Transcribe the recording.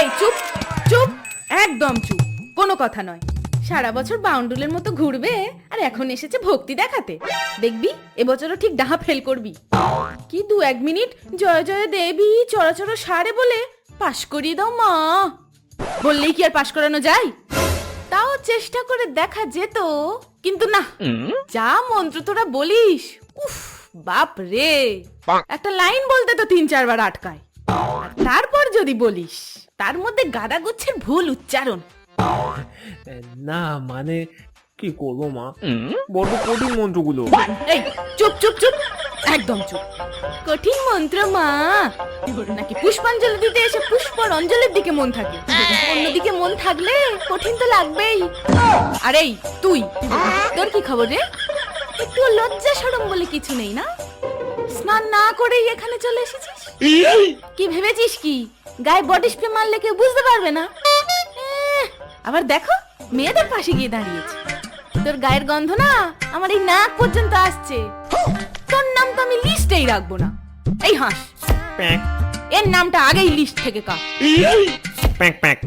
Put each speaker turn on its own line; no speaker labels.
এই চুপ চুপ, একদম চুপ, কোনো কথা নয়। সারা বছর বাউন্ডুলের মতো ঘুরবে আর এখন এসেছে ভক্তি দেখাতে। দেখবি এবছরও ঠিক ডাহা ফেল করবি। কি 2-1 মিনিট জয় জয় দেবী চরাচর সারে বলে পাশ করিয়ে দাও মা বললেই কি আর পাশ করানো যায়? তাও চেষ্টা করে দেখা যেত, কিন্তু না, যা মন্ত্র তোরা বলিস, উফ বাপ রে, একটা লাইন বলতে তো 3-4 বার আটকায়। আর তারপর যদি বলিস তার মধ্যে গাদা গুচ্ছের ভুল উচ্চারণ।
না মানে কি করবো মা, বড় কঠিন মন্ত্রগুলো।
এই চুপ চুপ চুপ, একদম চুপ। কঠিন মন্ত্র মা নাকি পুষ্পাঞ্জলি দিতে এসে পুষ্পরঞ্জলির দিকে মন থাকে? অন্যদিকে মন থাকলে কঠিন তো লাগবেই। আর এই তুই, তোর কি খবর রে? একটু লজ্জা শরম বলে কিছু নেই না? স্নান না করেই এখানে চলে এসেছিস? কি ভেবেছিস কি গায়ে বডি স্প্রে মারলে কেউ বুঝতে পারবে না? আবার দেখো মেয়েদের পাশে গিয়ে দাঁড়িয়েছে, তোর গায়ের গন্ধ না আমার এই নাক পর্যন্ত আসছে। তোর নাম তো আমি লিস্টেই রাখবো না। এই হাঁস, এর নামটা আগেই লিস্ট থেকে কাট।
Pack pack.